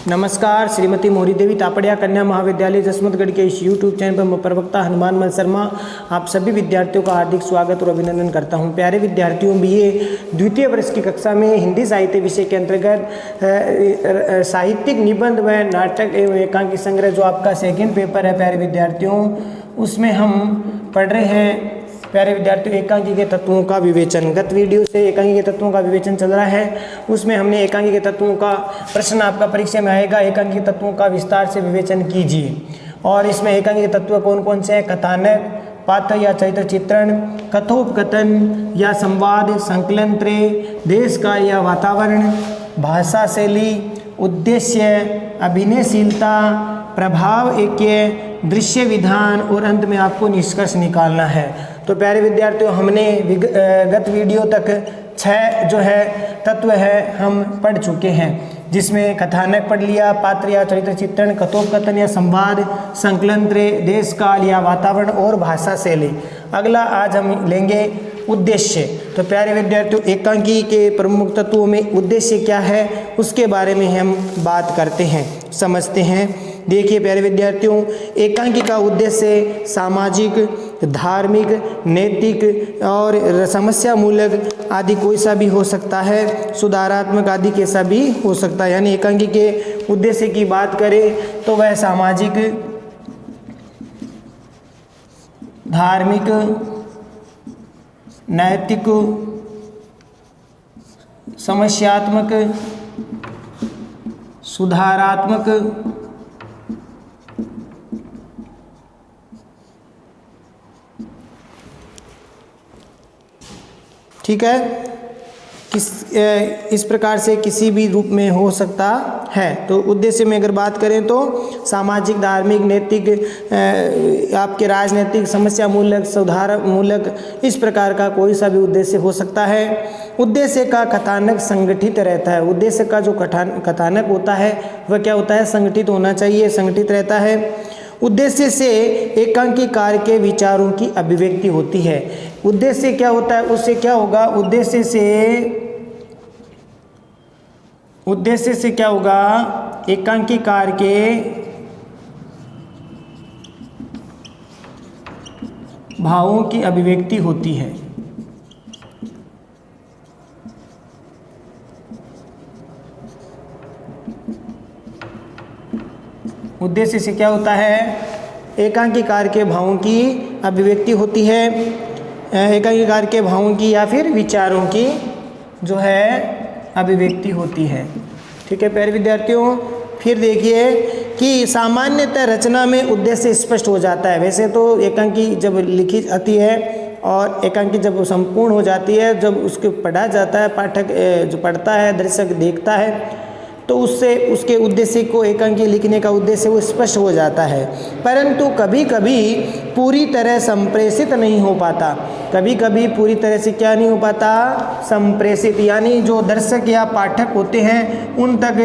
नमस्कार। श्रीमती मोहरी देवी तापड़िया कन्या महाविद्यालय जसवंतगढ़ के इस यूट्यूब चैनल पर मैं प्रवक्ता हनुमान मल शर्मा आप सभी विद्यार्थियों का हार्दिक स्वागत और अभिनंदन करता हूं। प्यारे विद्यार्थियों, बीए द्वितीय वर्ष की कक्षा में हिंदी साहित्य विषय के अंतर्गत साहित्यिक निबंध व नाटक एवं एकांकी संग्रह जो आपका सेकेंड पेपर है प्यारे विद्यार्थियों, उसमें हम पढ़ रहे हैं प्यारे विद्यार्थियों एकांकी के तत्वों का विवेचन। गत वीडियो से एकांकी के तत्वों का विवेचन चल रहा है, उसमें हमने एकांकी के तत्वों का प्रश्न आपका परीक्षा में आएगा, एकांकी के तत्वों का विस्तार से विवेचन कीजिए। और इसमें एकांकी के तत्व कौन कौन से हैं? कथानक, पात्र या चरित्र चित्रण, कथोपकथन या संवाद, संकलन त्रय, देश काल या वातावरण, भाषा शैली, उद्देश्य, अभिनयशीलता, प्रभाव ऐक्य, दृश्य विधान और अंत में आपको निष्कर्ष निकालना है। तो प्यारे विद्यार्थियों, हमने गत वीडियो तक 6 जो है तत्व है हम पढ़ चुके हैं, जिसमें कथानक पढ़ लिया, पात्र या चरित्र चित्रण, कथोपकथन या संवाद, संकलन त्रय, देश काल या वातावरण और भाषा शैली। अगला आज हम लेंगे उद्देश्य। तो प्यारे विद्यार्थियों, एकांकी के प्रमुख तत्वों में उद्देश्य क्या है उसके बारे में हम बात करते हैं, समझते हैं। देखिए प्यारे विद्यार्थियों, एकांकी का उद्देश्य सामाजिक, धार्मिक, नैतिक और समस्या मूलक आदि कोई सा भी हो सकता है, सुधारात्मक आदि कैसा भी हो सकता है। यानी एकांकी के उद्देश्य की बात करें तो वह सामाजिक, धार्मिक, नैतिक, समस्यात्मक, सुधारात्मक, ठीक है, इस प्रकार से किसी भी रूप में हो सकता है। तो उद्देश्य में अगर बात करें तो सामाजिक, धार्मिक, नैतिक, आपके राजनीतिक, समस्या मूलक, सुधार मूलक, इस प्रकार का कोई सा भी उद्देश्य हो सकता है। उद्देश्य का कथानक संगठित रहता है। उद्देश्य का जो कथानक होता है वह क्या होता है? संगठित होना चाहिए, संगठित रहता है। उद्देश्य से एकांकी कार्य के विचारों की अभिव्यक्ति होती है। उद्देश्य क्या होता है? उससे क्या होगा? उद्देश्य से क्या होगा? एकांकी कार्य के भावों की अभिव्यक्ति होती है। उद्देश्य से क्या होता है? एकांकी कार्य के भावों की अभिव्यक्ति होती है। एकांकी कार्य के भावों की या फिर विचारों की जो है अभिव्यक्ति होती है। ठीक है प्यारे विद्यार्थियों, फिर देखिए कि सामान्यतः रचना में उद्देश्य स्पष्ट हो जाता है। वैसे तो एकांकी जब लिखी जाती है और एकांकी जब संपूर्ण हो जाती है, जब उसको पढ़ा जाता है, पाठक जो पढ़ता है, दर्शक देखता है, तो उससे उसके उद्देश्य को, एकांकी लिखने का उद्देश्य वो स्पष्ट हो जाता है। परंतु कभी कभी पूरी तरह संप्रेषित नहीं हो पाता। कभी कभी पूरी तरह से क्या नहीं हो पाता? संप्रेषित, यानी जो दर्शक या पाठक होते हैं उन तक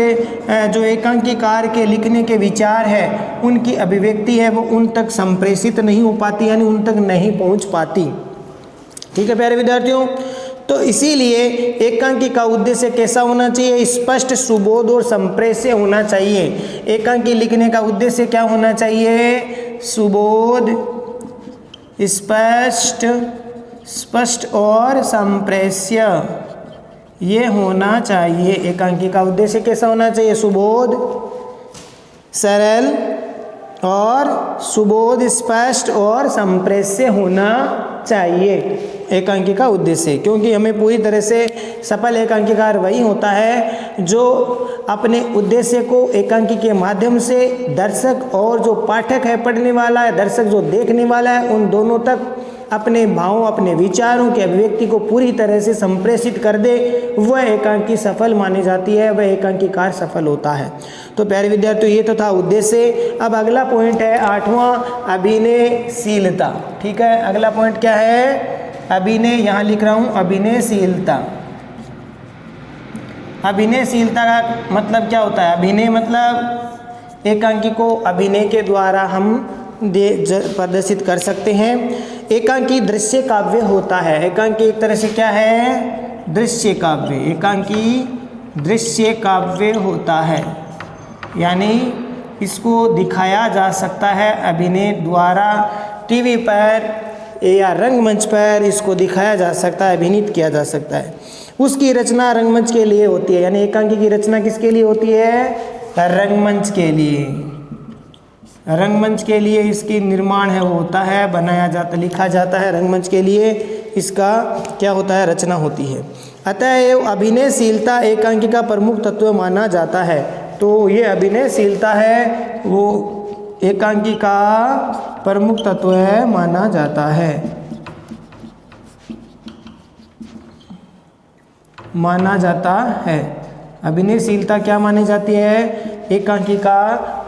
जो एकांकी कार्य के लिखने के विचार है, उनकी अभिव्यक्ति है, वो उन तक संप्रेषित नहीं हो पाती, यानी उन तक नहीं पहुँच पाती। ठीक है प्यारे विद्यार्थियों, तो इसीलिए एकांकी का उद्देश्य कैसा होना चाहिए? स्पष्ट, सुबोध और संप्रेष्य होना चाहिए। एकांकी लिखने का उद्देश्य क्या होना चाहिए? सुबोध, स्पष्ट और संप्रेष्य, ये होना चाहिए। एकांकी का उद्देश्य कैसा होना चाहिए? सुबोध, सरल और सुबोध, स्पष्ट और संप्रेष्य होना चाहिए एकांकी का उद्देश्य। क्योंकि हमें पूरी तरह से सफल एकांकीकार वही होता है जो अपने उद्देश्य को एकांकी के माध्यम से दर्शक और जो पाठक है, पढ़ने वाला है, दर्शक जो देखने वाला है, उन दोनों तक अपने भावों, अपने विचारों की अभिव्यक्ति को पूरी तरह से संप्रेषित कर दे, वह एकांकी सफल मानी जाती है, वह एकांकीकार सफल होता है। तो प्यारे विद्यार्थियों, ये तो था उद्देश्य। अब अगला पॉइंट है 8वां, अभिनयशीलता। ठीक है, अगला पॉइंट क्या है? अभिनय, यहाँ लिख रहा हूँ अभिनयशीलता। अभिनयशीलता का मतलब क्या होता है? अभिनय मतलब एकांकी को अभिनय के द्वारा हम प्रदर्शित कर सकते हैं। एकांकी दृश्य काव्य होता है। एकांकी एक तरह से क्या है? दृश्य काव्य। एकांकी दृश्य काव्य होता है। यानी इसको दिखाया जा सकता है अभिनय द्वारा, टीवी पर या रंगमंच पर इसको दिखाया जा सकता है, अभिनीत किया जा सकता है। उसकी रचना रंगमंच के लिए होती है, यानी एकांकी की रचना किसके लिए होती है? रंगमंच के लिए। रंगमंच के लिए इसकी निर्माण है वो होता है, बनाया जाता, लिखा जाता है। रंगमंच के लिए इसका क्या होता है? रचना होती है। अतएव अभिनयशीलता एकांकी का प्रमुख तत्व माना जाता है। तो ये अभिनयशीलता है वो एकांकी का प्रमुख तत्व है माना जाता है, माना जाता है। अभिनयशीलता क्या मानी जाती है? एकांकी का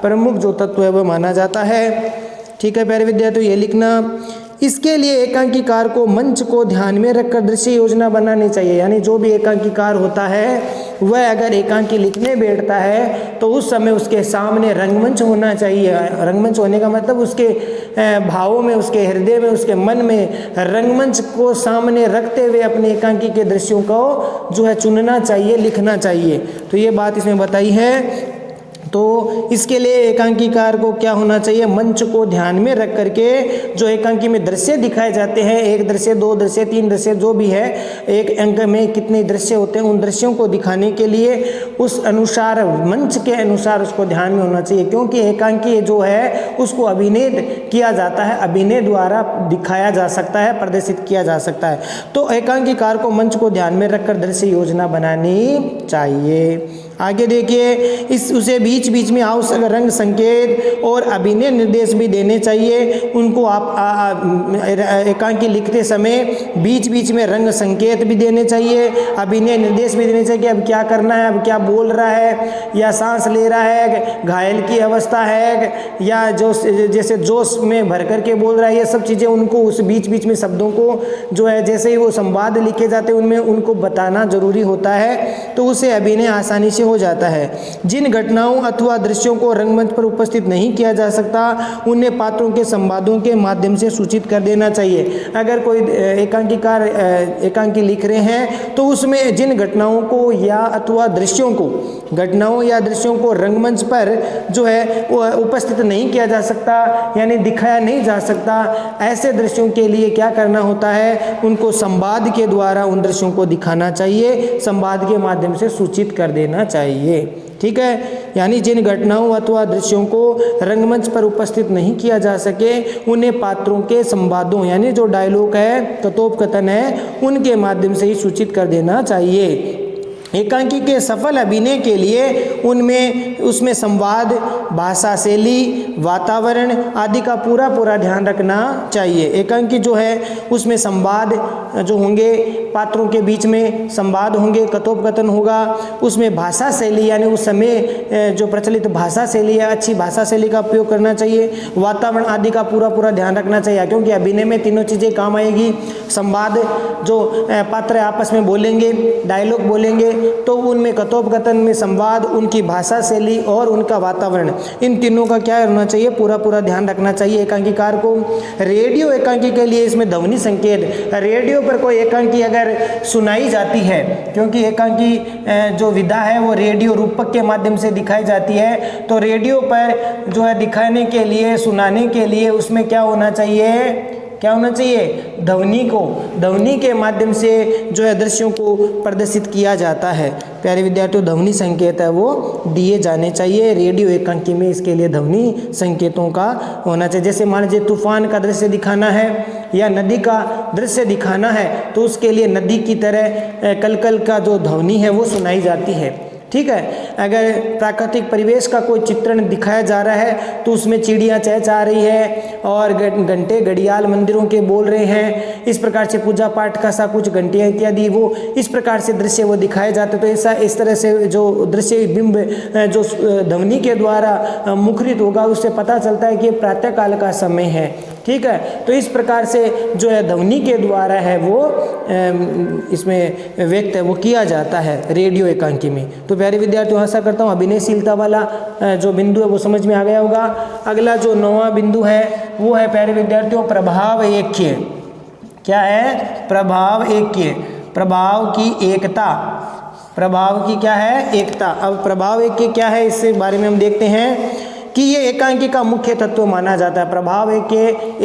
प्रमुख जो तत्व है वह माना जाता है। ठीक है प्यारे विद्यार्थियों, ये लिखना। इसके लिए एकांकीकार को मंच को ध्यान में रखकर दृश्य योजना बनानी चाहिए। यानी जो भी एकांकीकार होता है वह अगर एकांकी लिखने बैठता है तो उस समय उसके सामने रंगमंच होना चाहिए। रंगमंच होने का मतलब उसके भावों में, उसके हृदय में, उसके मन में रंगमंच को सामने रखते हुए अपने एकांकी के दृश्यों को जो है चुनना चाहिए, लिखना चाहिए। तो ये बात इसमें बताई है। तो इसके लिए एकांकीकार को क्या होना चाहिए? मंच को ध्यान में रख करके जो एकांकी में दृश्य दिखाए जाते हैं, एक दृश्य, दो दृश्य, तीन दृश्य, जो भी है, एक अंक में कितने दृश्य होते हैं, उन दृश्यों को दिखाने के लिए उस अनुसार, मंच के अनुसार उसको ध्यान में होना चाहिए। क्योंकि एकांकी जो है उसको अभिनय किया जाता है, अभिनय द्वारा दिखाया जा सकता है, प्रदर्शित किया जा सकता है। तो एकांकीकार को मंच को ध्यान में रखकर दृश्य योजना बनानी चाहिए। आगे देखिए, उसे बीच बीच में आवश्यक रंग संकेत और अभिनय निर्देश भी देने चाहिए। उनको आप एकांकी लिखते समय बीच बीच में रंग संकेत भी देने चाहिए, अभिनय निर्देश भी देने चाहिए कि अब क्या करना है, अब क्या बोल रहा है, या सांस ले रहा है, घायल की अवस्था है, या जो जैसे जोश में भर करके बोल रहा है, ये सब चीज़ें उनको उस बीच बीच में शब्दों को जो है जैसे ही वो संवाद लिखे जाते हैं उनमें उनको बताना जरूरी होता है। तो उसे अभिनय आसानी से हो जाता है। जिन घटनाओं अथवा दृश्यों को रंगमंच पर उपस्थित नहीं किया जा सकता उन्हें पात्रों के संवादों के माध्यम से सूचित कर देना चाहिए। अगर कोई एकांकीकार एकांकी लिख रहे हैं तो उसमें जिन घटनाओं को या अथवा दृश्यों को, घटनाओं या दृश्यों को रंगमंच पर जो है वो उपस्थित नहीं किया जा सकता, यानी दिखाया नहीं जा सकता, ऐसे दृश्यों के लिए क्या करना होता है? उनको संवाद के द्वारा उन दृश्यों को दिखाना चाहिए, संवाद के माध्यम से सूचित कर देना चाहिए। ठीक है, यानी जिन घटनाओं अथवा दृश्यों को रंगमंच पर उपस्थित नहीं किया जा सके उन्हें पात्रों के संवादों, यानी जो डायलॉग है, कथोपकथन है, उनके माध्यम से ही सूचित कर देना चाहिए। एकांकी के सफल अभिनय के लिए उसमें संवाद, भाषा शैली, वातावरण आदि का पूरा ध्यान रखना चाहिए। एकांकी जो है उसमें संवाद जो होंगे, पात्रों के बीच में संवाद होंगे, कथोपकथन होगा, उसमें भाषा शैली यानी उस समय जो प्रचलित भाषा शैली है, अच्छी भाषा शैली का उपयोग करना चाहिए, वातावरण आदि का पूरा ध्यान रखना चाहिए। क्योंकि अभिनय में तीनों चीज़ें काम आएगी। संवाद, जो पात्र आपस में बोलेंगे, डायलॉग बोलेंगे, तो उनमें कथोपकथन में संवाद, उनकी भाषा शैली और उनका वातावरण, इन तीनों का क्या होना चाहिए? पूरा ध्यान रखना चाहिए एकांकीकार को। रेडियो एकांकी के लिए इसमें ध्वनि संकेत, रेडियो पर कोई एकांकी अगर सुनाई जाती है, क्योंकि एकांकी जो विधा है वो रेडियो रूपक के माध्यम से दिखाई जाती है, तो रेडियो पर जो है दिखाने के लिए, सुनाने के लिए उसमें क्या होना चाहिए? क्या होना चाहिए? ध्वनि के माध्यम से जो है दृश्यों को प्रदर्शित किया जाता है। प्यारे विद्यार्थियों, ध्वनि संकेत है वो दिए जाने चाहिए रेडियो एकांकी में। इसके लिए ध्वनि संकेतों का होना चाहिए। जैसे मान लीजिए तूफान का दृश्य दिखाना है या नदी का दृश्य दिखाना है तो उसके लिए नदी की तरह कलकल का जो ध्वनि है वो सुनाई जाती है। ठीक है, अगर प्राकृतिक परिवेश का कोई चित्रण दिखाया जा रहा है तो उसमें चिड़ियाँ चहचहा रही है और घंटे घड़ियाल मंदिरों के बोल रहे हैं, इस प्रकार से पूजा पाठ का सा कुछ घंटियाँ इत्यादि वो इस प्रकार से दृश्य वो दिखाए जाते। तो ऐसा इस तरह से जो दृश्य बिंब जो ध्वनि के द्वारा मुखरित होगा उससे पता चलता है कि प्रातःकाल का समय है। ठीक है, तो इस प्रकार से जो है ध्वनि के द्वारा है वो इसमें व्यक्त है वो किया जाता है रेडियो एकांकी में। तो प्यारे विद्यार्थियों, आशा करता हूँ अभिनयशीलता वाला जो बिंदु है वो समझ में आ गया होगा। अगला जो 9वां बिंदु है वो है प्यारे विद्यार्थियों प्रभाव ऐक्य। क्या है? प्रभाव ऐक्य, प्रभाव की एकता। प्रभाव की क्या है, एकता। अब प्रभाव एक के क्या है, इससे बारे में हम देखते हैं कि ये एकांकी का मुख्य तत्व माना जाता है। प्रभाव एक के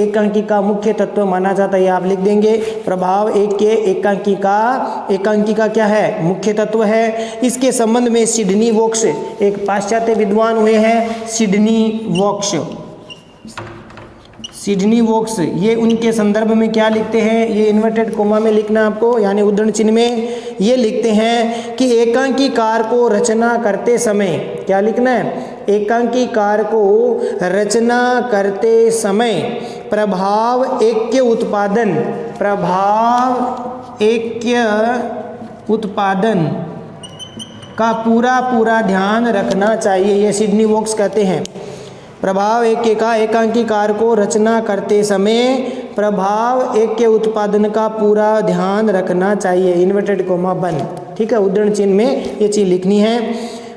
एकांकी का मुख्य तत्व माना जाता है, ये आप लिख देंगे। प्रभाव एक के एकांकी का क्या है, मुख्य तत्व है। इसके संबंध में सिडनी वोक्स, एक पाश्चात्य विद्वान हुए हैं सिडनी वोक्स, ये उनके संदर्भ में क्या लिखते हैं, ये इन्वर्टेड कोमा में लिखना आपको, यानी उद्धरण चिन्ह में ये लिखते हैं कि एकांकी कार को रचना करते समय, क्या लिखना है, एकांकी कार को रचना करते समय प्रभाव एक उत्पादन का पूरा ध्यान रखना चाहिए, ये सिडनी वोक्स कहते हैं। प्रभाव एक का एकांकी कार को रचना करते समय प्रभाव एक के उत्पादन का पूरा ध्यान रखना चाहिए, इन्वर्टेड कोमा बंद, ठीक है। उद्धरण चिन्ह में ये चीज लिखनी है।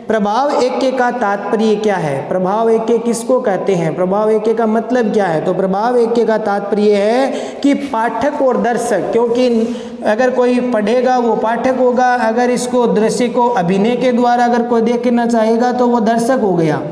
प्रभाव एक के का तात्पर्य क्या है, प्रभाव एक के किसको कहते हैं, प्रभाव एक के का मतलब क्या है, तो प्रभाव एक के का तात्पर्य है कि पाठक और दर्शक, क्योंकि अगर कोई पढ़ेगा वो पाठक होगा, अगर इसको दृश्य को अभिनय के द्वारा अगर कोई देखना चाहेगा तो वो दर्शक हो गया।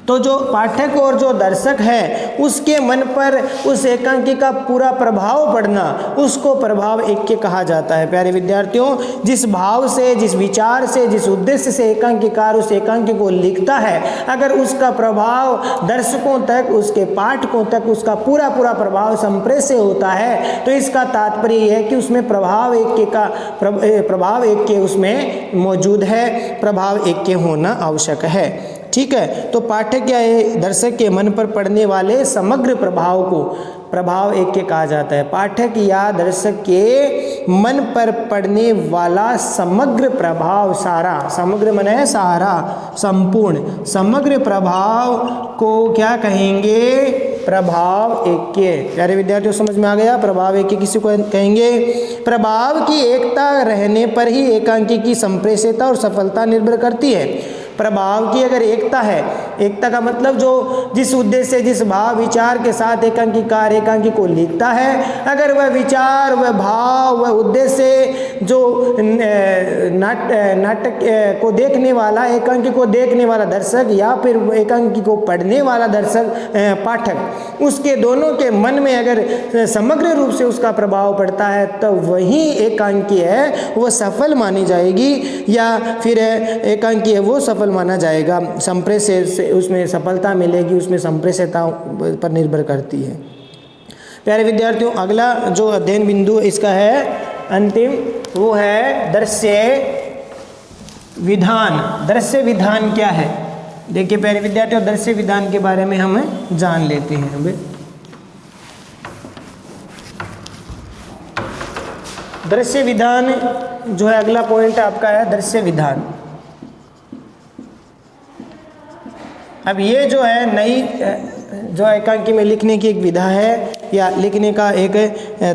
तो जो पाठक और जो दर्शक है उसके मन पर उस एकांकी का पूरा प्रभाव पड़ना, उसको प्रभाव एक के कहा जाता है। प्यारे विद्यार्थियों, जिस भाव से, जिस विचार से, जिस उद्देश्य से एकांकीकार उस एकांकी को लिखता है, अगर उसका प्रभाव दर्शकों तक, उसके पाठकों तक उसका पूरा प्रभाव संप्रेषित होता है, तो इसका तात्पर्य है कि उसमें प्रभाव एक के उसमें मौजूद है, प्रभाव एक के होना आवश्यक है, ठीक है। तो पाठक या दर्शक के मन पर पड़ने वाले समग्र प्रभाव को प्रभाव एक के कहा जाता है। पाठक या दर्शक के मन पर पड़ने वाला समग्र प्रभाव, सारा, समग्र मन है सारा, संपूर्ण, समग्र प्रभाव को क्या कहेंगे, प्रभाव एक के। प्यारे विद्यार्थियों, समझ में आ गया, प्रभाव एक के किसी को कहेंगे। प्रभाव की एकता रहने पर ही एकांकी की संप्रेषितता और सफलता निर्भर करती है। प्रभाव की अगर एकता है, एकता का मतलब जो जिस उद्देश्य, जिस भाव विचार के साथ एकांकीकार एकांकी को लिखता है, अगर वह विचार, वह भाव, वह उद्देश्य जो नाटक को देखने वाला, एकांकी को देखने वाला दर्शक या फिर एकांकी को पढ़ने वाला दर्शक, पाठक, उसके दोनों के मन में अगर समग्र रूप से उसका प्रभाव पड़ता है, तो वही एकांकी है वो सफल मानी जाएगी, या फिर एकांकी है वो सफल माना जाएगा। संप्रेषण से उसमें सफलता मिलेगी, उसमें संप्रेषणता पर निर्भर करती है। प्यारे विद्यार्थियों, अगला जो अध्ययन बिंदु इसका है अंतिम, वो है दृश्य विधान। दृश्य विधान क्या है, देखिए प्यारे विद्यार्थियों, दृश्य विधान के बारे में हम जान लेते हैं। अब दृश्य विधान जो है, अगला पॉइंट आपका है दृश्य विधान। अब ये जो है नई जो एकांकी में लिखने की एक विधा है या लिखने का एक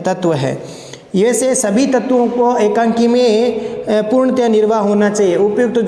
तत्व है। ये से सभी तत्वों को एकांकी में पूर्णतः निर्वाह होना चाहिए। उपयुक्त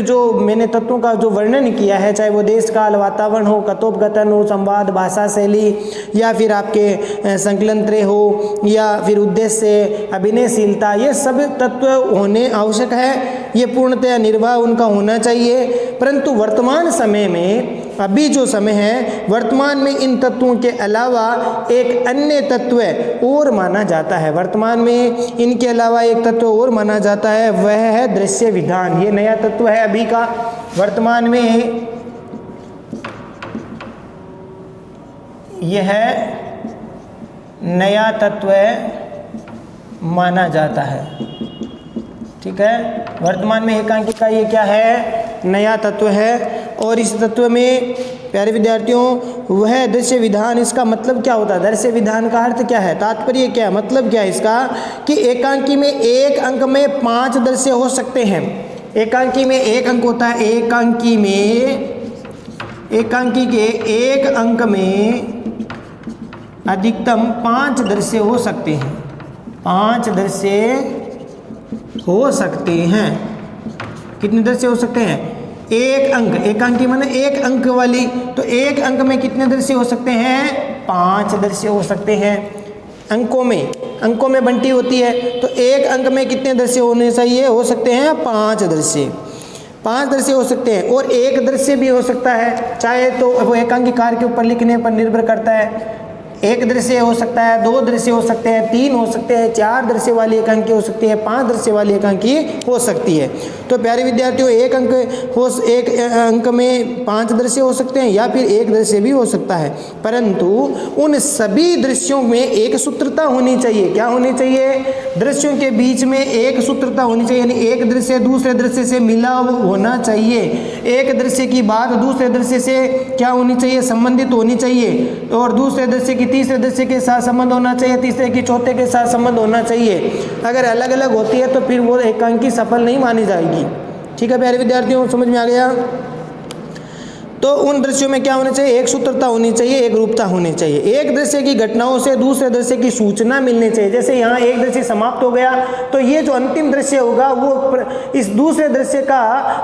जो मैंने तत्वों का जो वर्णन किया है, चाहे वो देश काल, वातावरण हो, कथोपकथन हो, संवाद, भाषा शैली, या फिर आपके संकलन त्रय हो, या फिर उद्देश्य, अभिनयशीलता, ये सब तत्व होने आवश्यक है। ये पूर्णतः निर्वाह उनका होना चाहिए। परंतु वर्तमान समय में, अभी जो समय है, वर्तमान में इन तत्वों के अलावा एक अन्य तत्व और माना जाता है। वर्तमान में इनके अलावा एक तत्व और माना जाता है, वह है दृश्य विधान। ये नया तत्व है अभी का, वर्तमान में यह नया तत्व माना जाता है, ठीक है। वर्तमान में एकांकी का ये क्या है, नया तत्व है। और इस तत्व में प्यारे विद्यार्थियों, वह दृश्य विधान, इसका मतलब क्या होता है, दृश्य विधान का अर्थ क्या है, तात्पर्य क्या है, मतलब क्या है इसका, कि एकांकी में एक अंक में 5 दृश्य हो सकते हैं। एकांकी में एक अंक होता है, एकांकी के एक अंक में अधिकतम 5 दृश्य हो सकते हैं। 5 दृश्य हो सकते हैं। कितने दृश्य हो सकते हैं, एक अंक, एकांकी माने एक अंक वाली, तो एक अंक में कितने दृश्य हो सकते हैं, 5 दृश्य हो सकते हैं। अंकों में बंटी होती है, तो एक अंक में कितने दृश्य होने चाहिए? हो सकते हैं 5 दृश्य, 5 दृश्य हो सकते हैं। और एक दृश्य भी हो सकता है, चाहे तो वो एकांकी कार के ऊपर लिखने पर निर्भर करता है। एक दृश्य हो सकता है, 2 दृश्य हो सकते हैं, 3 हो सकते हैं, 4 दृश्य वाली एकांकी हो सकती है, 5 दृश्य वाली एकांकी हो सकती है। तो प्यारे विद्यार्थियों, एक अंक में 5 दृश्य हो सकते हैं या फिर एक दृश्य भी हो सकता है, परंतु उन सभी दृश्यों में एक सूत्रता होनी चाहिए। क्या होनी चाहिए? दृश्यों के बीच में एक सूत्रता होनी चाहिए, यानी एक दृश्य दूसरे दृश्य से मिला होना चाहिए। एक दृश्य की बात दूसरे दृश्य से क्या होनी चाहिए? संबंधित होनी चाहिए। और दूसरे दृश्य की तीसरे दृश्य के साथ संबंध होना चाहिए, तीसरे की चौथे के साथ संबंध होना चाहिए। अगर अलग अलग होती है तो फिर वो एकांकी सफल नहीं मानी जाएगी। ठीक है प्यारे विद्यार्थियों, समझ में आ गया? तो उन दृश्यों में क्या होना चाहिए? एक सूत्रता होनी चाहिए, एक रूपता होनी चाहिए। एक दृश्य की घटनाओं से दूसरे दृश्य की सूचना मिलनी चाहिए। जैसे यहाँ एक दृश्य समाप्त हो गया, तो ये जो अंतिम दृश्य होगा वो इस दूसरे दृश्य का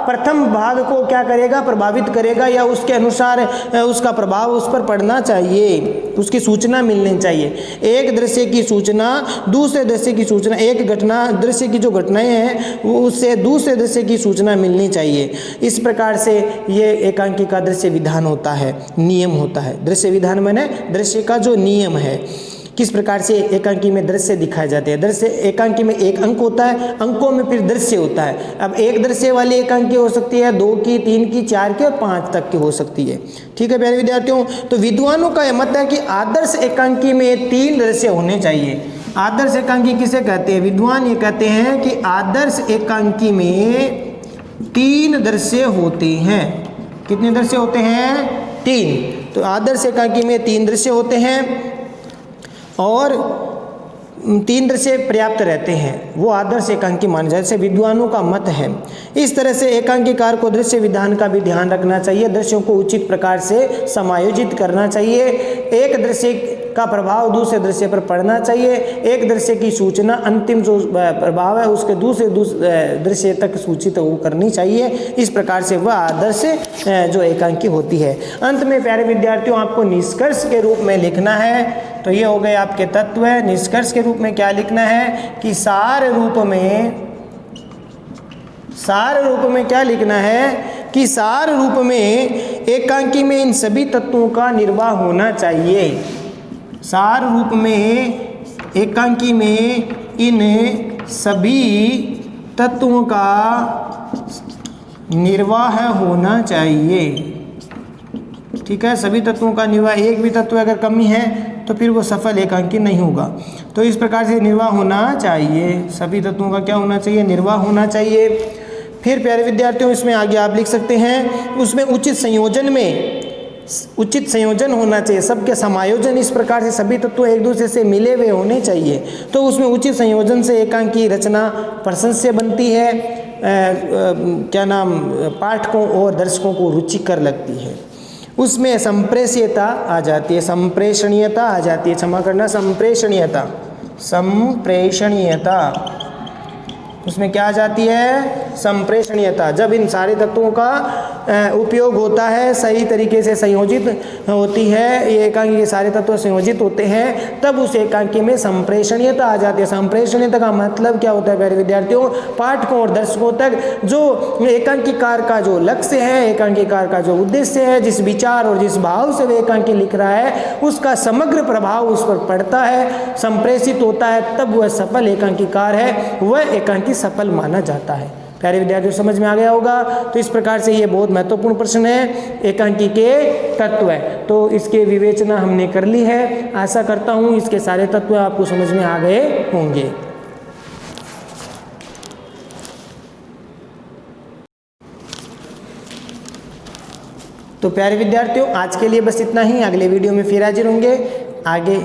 प्रथम भाग को क्या करेगा? प्रभावित करेगा, या उसके अनुसार उसका प्रभाव उस पर पड़ना चाहिए, उसकी सूचना मिलनी चाहिए। एक दृश्य की सूचना दूसरे दृश्य की सूचना, एक घटना दृश्य की जो घटनाएं हैं उससे दूसरे दृश्य की सूचना मिलनी चाहिए। इस प्रकार से ये एकांकी का दृश्य विधान होता है, नियम होता है। दृश्य विधान माने दृश्य का जो नियम है, किस प्रकार से एकांकी में दृश्य दिखाए जाते हैं। दृश्य एकांकी में एक अंक होता है, अंकों में फिर दृश्य होता है। अब एक दृश्य वाली एकांकी हो सकती है 2 की, 3 की, 4 की और 5 तक की हो सकती है। ठीक है प्यारे विद्यार्थियों, तो विद्वानों का यह मत है कि आदर्श एकांकी में 3 दृश्य होने चाहिए। आदर्श एकांकी किसे कहते हैं? विद्वान ये कहते हैं कि आदर्श एकांकी में 3 दृश्य होते हैं। कितने दृश्य होते हैं? 3। तो आदर्श एकांकी में 3 दृश्य होते हैं और 3 दृश्य पर्याप्त रहते हैं, वो आदर्श एकांकी माने जाए, जैसे विद्वानों का मत है। इस तरह से एकांकीकार को दृश्य विधान का भी ध्यान रखना चाहिए, दृश्यों को उचित प्रकार से समायोजित करना चाहिए। एक दृश्य का प्रभाव दूसरे दृश्य पर पड़ना चाहिए। एक दृश्य की सूचना अंतिम जो प्रभाव है उसके दूसरे दृश्य तक सूचित वो करनी चाहिए। इस प्रकार से वह आदर्श जो एकांकी होती है। अंत में प्यारे विद्यार्थियों, आपको निष्कर्ष के रूप में लिखना है। तो ये हो गए आपके तत्व। निष्कर्ष के रूप में क्या लिखना है कि सार रूप में क्या लिखना है कि सार रूप में एकांकी में इन सभी तत्वों का निर्वाह होना चाहिए। सार रूप में एकांकी में इन सभी तत्वों का निर्वाह होना चाहिए। ठीक है, सभी तत्वों का निर्वाह। एक भी तत्व अगर कमी है तो फिर वो सफल एकांकी नहीं होगा। तो इस प्रकार से निर्वाह होना चाहिए, सभी तत्वों का क्या होना चाहिए? निर्वाह होना चाहिए। फिर प्यारे विद्यार्थियों, इसमें आगे आप लिख सकते हैं, उसमें उचित संयोजन होना चाहिए, सबके समायोजन इस प्रकार से सभी तत्व एक दूसरे से मिले हुए होने चाहिए। तो उसमें उचित संयोजन से एकांकी रचना प्रशंस्य बनती है, पाठकों और दर्शकों को रुचिकर लगती है। उसमें संप्रेषणीयता आ जाती है, क्षमा करना, संप्रेषणीयता उसमें क्या आ जाती है? संप्रेषणीयता। जब इन सारे तत्वों का उपयोग होता है, सही तरीके से संयोजित होती है, ये एकांकी के सारे तत्व संयोजित होते हैं, तब उस एकांकी में संप्रेषणीयता आ जाती है। संप्रेषणीयता का मतलब क्या होता है प्यारे विद्यार्थियों? पाठकों और दर्शकों तक जो एकांकीकार का जो लक्ष्य है, एकांकीकार का जो उद्देश्य है, जिस विचार और जिस भाव से वह एकांकी लिख रहा है, उसका समग्र प्रभाव उस पर पड़ता है, संप्रेषित होता है, तब वह सफल एकांकीकार है, वह एकांकी सफल माना जाता है। प्यारे विद्यार्थियों, समझ में आ गया होगा। तो इस प्रकार से ये बहुत महत्वपूर्ण प्रश्न है, एकांकी के तत्व है। तो इसके विवेचना हमने कर ली है। आशा करता हूँ इसके सारे तत्व आपको समझ में आ गए होंगे। तो प्यारे विद्यार्थियों, आज के लिए बस इतना ही। अगले वीडियो में फिर हाजिर होंगे आगे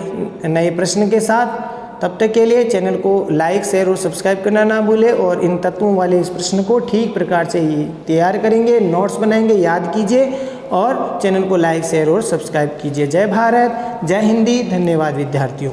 नए प्रश्न के साथ। तब तक के लिए चैनल को लाइक, शेयर और सब्सक्राइब करना ना भूलें, और इन तत्वों वाले इस प्रश्न को ठीक प्रकार से ही तैयार करेंगे, नोट्स बनाएंगे, याद कीजिए और चैनल को लाइक, शेयर और सब्सक्राइब कीजिए। जय भारत, जय हिंदी। धन्यवाद विद्यार्थियों।